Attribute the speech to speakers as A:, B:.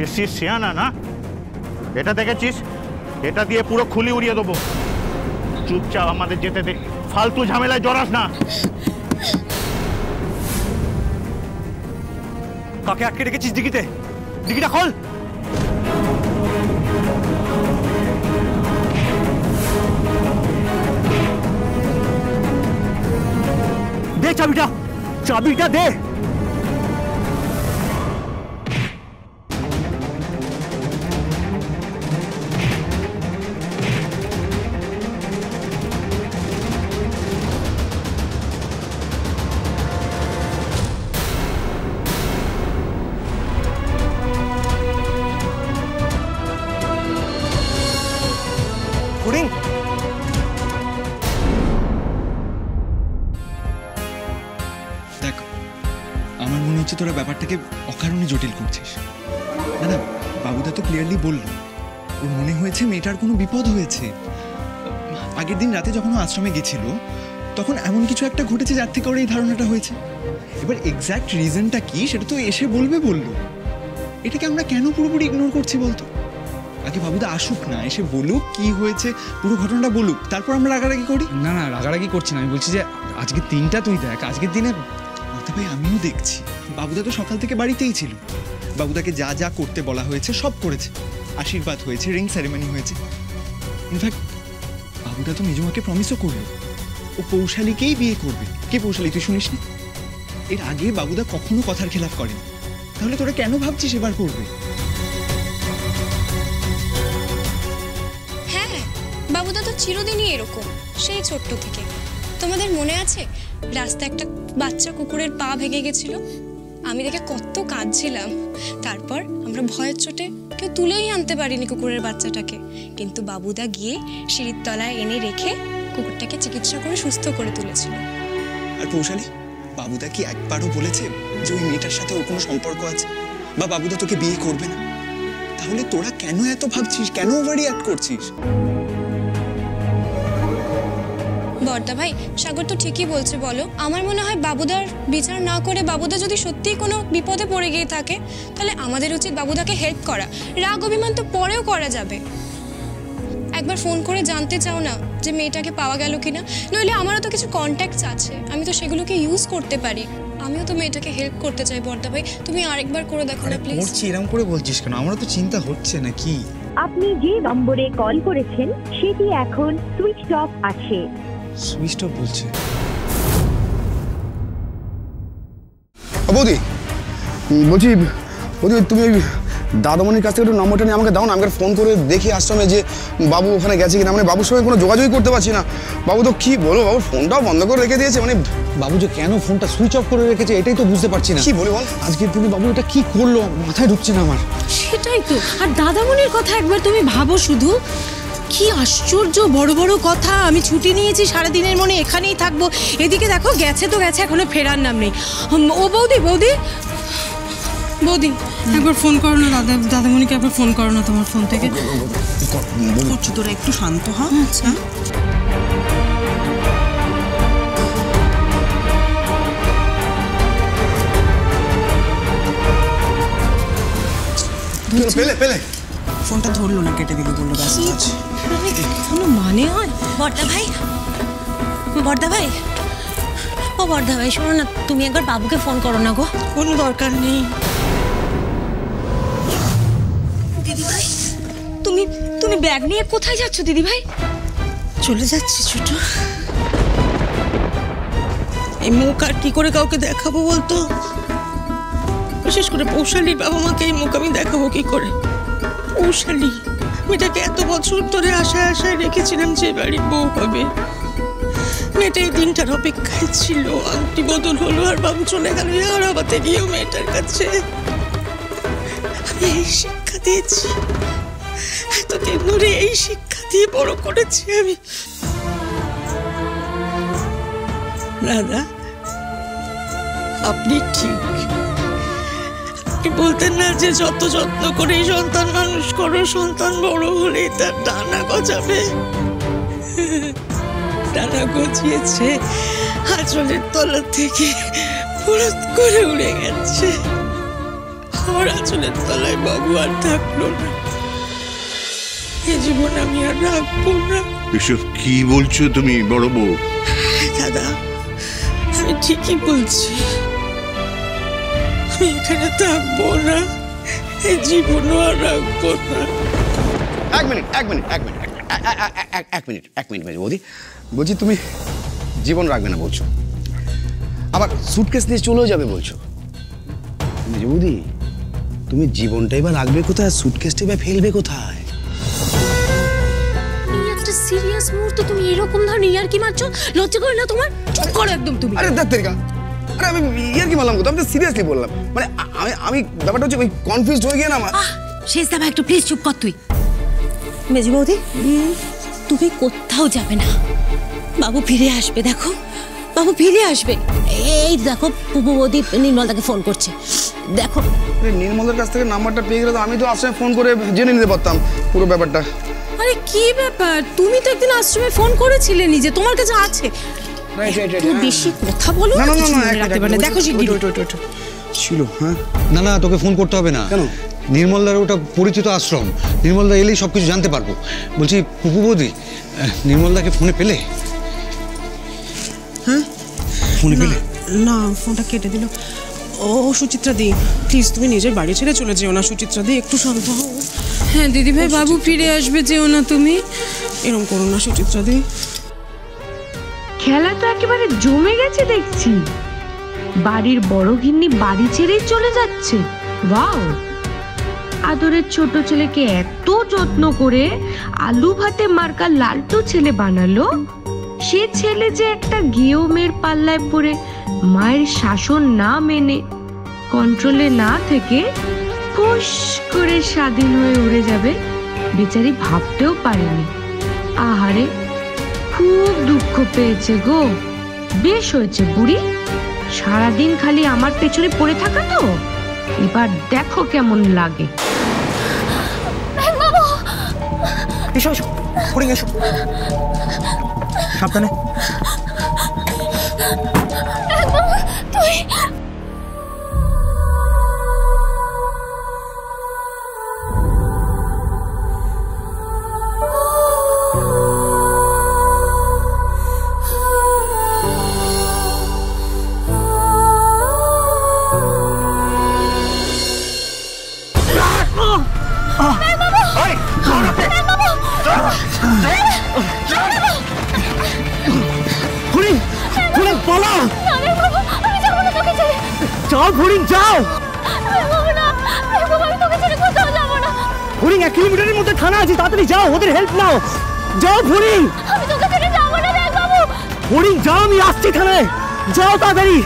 A: বেশি সিয়ানা না, এটা দেখেছিস, এটা দিয়ে পুরো খুলি উড়িয়ে দেবো। চুপচাপ আমাদের যেতে দে, ফালতু ঝামেলায় জড়াস না।
B: কাকে আটকে রেখেছিস ডিগিতে? ডিগিটা খোল। দে চাবিটা, চাবিটা দে।
C: আমার মনে হচ্ছে তোরা ব্যাপারটাকে অকারণে জটিল করছিস। না না, বাবুদা তো ক্লিয়ারলি বলল ওর মনে হয়েছে মেয়েটার কোনো বিপদ হয়েছে। আগের দিন রাতে যখন ও আশ্রমে গেছিল তখন এমন কিছু একটা ঘটেছে যার থেকে ওর এই ধারণাটা হয়েছে। এবার এক্স্যাক্ট রিজনটা কি সেটা তো এসে বলবে বললো। এটাকে আমরা কেন পুরোপুরি ইগনোর করছি বলতো? আগে বাবুদা আসুক না, এসে বলুক কি হয়েছে, পুরো ঘটনাটা বলুক, তারপর আমরা রাগারাগি করি।
D: না না, রাগারাগি করছি না, আমি বলছি যে আজকের দিনটা তুই দেখ। আজকের দিনে
C: ভাই আমিও দেখছি বাবুদা তো সকাল থেকে বাড়িতেই ছিল। বাবুদাকে যা যা করতে বলা হয়েছে সব করেছে, আশীর্বাদ হয়েছে, রিং সেরেমনি হয়েছে। ইনফ্যাক্ট বাবুদা তো নিজমাকে প্রমিসও করলো ও পৌশালীকেই বিয়ে করবে। কে পৌশালী তুই শুনিস না? এর আগে বাবুদা কখনো কথার খেলাফ করেনি, তাহলে তোরা কেন ভাবছিস এবার করবে?
E: হ্যাঁ, বাবুদা তো চিরদিনই এরকম, সেই ছোট্ট থেকে। তোমাদের মনে আছে রাস্তায় একটা বাচ্চা কুকুরের পা ভেঙে গেছিল? আমি দেখে কত কাঁদছিলাম। তারপর আমরা ভয়ের চোটে কেউ তুলেই আনতে পারিনি কুকুরের বাচ্চাটাকে, কিন্তু বাবুদা গিয়ে সিঁড়ির তলায় এনে রেখে কুকুরটাকে চিকিৎসা করে সুস্থ করে তুলেছিল।
C: আর পৌশালী, বাবুদা কি একবারও বলেছে যে ওই মেয়েটার সাথে ওর কোনো সম্পর্ক আছে বা বাবুদা তোকে বিয়ে করবে না? তাহলে তোরা কেন এত ভাবছিস, কেন ওভার রিঅ্যাক্ট করছিস?
E: বর্দা ভাই, সাগর তো ঠিকই বলছে। বলো, আমার মনে হয় বাবুদার বিচার না করে বাবুদা যদি সত্যিই কোনো বিপদে পড়ে গিয়ে থাকে তাহলে আমাদের উচিত বাবুদাকে হেল্প করা। রাগ অভিমান তো পরেও করা যাবে। একবার ফোন করে জানতে চাও না যে মেয়েটাকে পাওয়া গেল কিনা? নইলে আমারও তো কিছু কন্ট্যাক্টস আছে, আমি তো সেগুলোকে ইউজ করতে পারি। আমিও তো মেয়েটাকে হেল্প করতে চাই। বর্দা ভাই, তুমি আরেকবার করে দেখো না প্লিজ।
D: করছি, এরকম করে বলছিস কেন? আমারও তো চিন্তা হচ্ছে না কি।
F: আপনি যে নম্বরে কল করেছেন সেটি এখন সুইচ অফ আছে।
D: সুইচ অফ বলছে?
G: বৌদি বলছি, বৌদি তুমি ওই দাদামণির কাছ থেকে একটু নম্বরটা নিয়ে আমাকে দাও না। আমাকে ফোন করে দেখি আশ্রমে যে বাবু ওখানে গেছে কিনা। মানে বাবুর সঙ্গে কোনো যোগাযোগই করতে পারছি না। বাবু তো কি বলবো, বাবুর ফোনটাও বন্ধ করে রেখে দিয়েছে। মানে
D: বাবু যে কেন ফোনটা সুইচ অফ করে রেখেছে এটাই তো বুঝতে পারছি না।
G: কি বলি বল?
D: আজকের দিনে বাবু এটা কি করলো মাথায় ঢুকছে না আমার।
H: সেটাই তো। আর দাদামণির কথা একবার তুমি ভাবো শুধু, কি আশ্চর্য বড় বড় কথা। আমি ছুটি নিয়েছি, সারাদিনের মনে এখানেই থাকবো। এদিকে দেখো, গেছে তো গেছে, এখনো ফেরার নাম নেই। ও বৌদি, বৌদি বৌদি একবার ফোন করো না, দাদামণিকে একবার ফোন করো না তোমার ফোন থেকে। করছো তোরা, একটু শান্ত হ। আচ্ছা
G: পেলে পেলে
H: ফোনটা ধরলো না, কেটে দিল, বললো ব্যস্ত আছে। কোনো মানে হয়?
I: বর্দা ভাই, বর্দা ভাই, ও বর্দা ভাই শোনো না, তুমি একবার বাবুকে ফোন করো না গো।
H: কোনো দরকার নেই।
I: দিদি ভাই, তুমি তুমি ব্যাগ নিয়ে কোথায় যাচ্ছ দিদি ভাই?
H: চলে যাচ্ছি ছোট। এই মুখ আর কি করে কাউকে দেখাবো বলতো? বিশেষ করে পৌশালীর বাবা মাকে এই মুখ আমি দেখাবো কি করে? পৌশালী মেয়েটাকে এত বছর ধরে আশায় আশায় রেখেছিলাম যে বাড়ির বউ হবে। মেয়েটা এই দিনটার অপেক্ষায় ছিল। আংটি বদল হলো আর বাবু চলে গেল। আর আবাতে গিয়েও মেয়েটার কাছে আমি এই শিক্ষা দিয়েছি, এতদিন ধরে এই শিক্ষা দিয়ে বড় করেছি আমি। দাদা, আপনি ঠিক। আপনি বলতেন না যে যত যত্ন করে সন্তান মানুষ করো, সন্তান বড় হলেই তার ডানা গজাবে। ডানা গজিয়েছে, আঁচলের তলা থেকে ফুরত করে উড়ে গেছে। আমার আঁচলের তলায় বাবু আর থাকলো না। এ জীবন আমি আর রাখবো না।
J: এসব কি বলছো তুমি বড় বউ?
H: দাদা, আমি ঠিকই বলছি, আমি এখানে থাকবো না, এই জীবনও আর রাখবো না।
G: এক মিনিট বৌদি, বলছি তুমি জীবন রাখবে না বলছো, আবার সুটকেস নিয়ে চলেও যাবে বলছো। বৌদি, তুমি জীবনটাই বা রাখবে কোথায়, সুটকেসটাই বা ফেলবে কোথায়?
I: একটা সিরিয়াস মুহূর্তে তুমি এরকম ধরনের ইয়ার কি মারছো? লজ্জা করে না তোমার? চুপ করো একদম তুমি।
G: আরে দাঁতেরকা, আরে আমি ইয়ার কি মারলাম, আমি তো সিরিয়াসলি বললাম। মানে আমি ব্যাপারটা হচ্ছে ওই কনফিউজড হয়ে গিয়ে না আমার।
I: শেষ দাবা, একটু প্লিজ চুপ কর তুই। মেজি বৌদি, তুমি কোথাও যাবে না, বাবু ফিরে আসবে। দেখো, বাবু ফিরে আসবে। এই দেখো, পুপু বৌদি নির্মলদাকে ফোন করছে, দেখো।
G: নির্মলের কাছ থেকে নাম্বারটা পেয়ে গেলে তো আমি তো আশ্রমে ফোন করে জেনে নিতে পারতাম পুরো ব্যাপারটা।
K: আরে কি ব্যাপার, তুমি তো একদিন আশ্রমে ফোন করেছিলে নিজে, তোমার কাছে আছে। বেশি কথা বলো না, কিছু মনে রাখতে পারে না। দেখো
G: ছিল। হ্যাঁ
L: না, তোকে ফোন করতে হবে না।
G: কেন?
L: নির্মলদার ওটা পরিচিত আশ্রম, নির্মলদা এলেই সব কিছু জানতে পারবো। বলছি পুপু বৌদি, নির্মলদাকে ফোনে পেলে?
H: হ্যাঁ,
L: ফোনে পেলে?
H: না, ফোনটা কেটে দিল। ও সুচিত্রা দি, প্লিজ তুমি নিজের বাড়ি ছেড়ে চলে যেও না। সুচিত্রা দি, একটু শান্ত হও।
K: হ্যাঁ দিদি ভাই, বাবু ফিরে আসবে, যেও না তুমি।
H: এরকম করো না সুচিত্রা দি।
M: খেলা তো একেবারে জমে গেছে দেখছি। বাড়ির বড় গিন্নি বাড়ি ছেড়েই চলে যাচ্ছে। ওয়াও, আদরের ছোট ছেলেকে এত যত্ন করে আলু ভাতে মার্কা লালটু ছেলে বানালো, সে ছেলে যে একটা গেয়মের পাল্লায় পড়ে মায়ের শাসন না মেনে, কন্ট্রোলে না থেকে ফুস করে স্বাধীন হয়ে উড়ে যাবে, বেচারি ভাবতেও পারেনি। আহারে, খুব দুঃখ পেয়েছে গো। বেশ হয়েছে বুড়ি, সারাদিন খালি আমার পেছনে পড়ে থাকা তো, এবার দেখো কেমন লাগে।
B: এসো এসো, ফড়িং এসো, সাবধানে। যাও ফড়িং, যাও। ফড়িং 1 কিলোমিটারের মধ্যে থানা আছে, তাড়াতাড়ি যাও, ওদের হেল্প নাও। যাও ফড়িং। ফড়িং যাও, আমি আসছি থানায়, যাও তাড়াতাড়ি।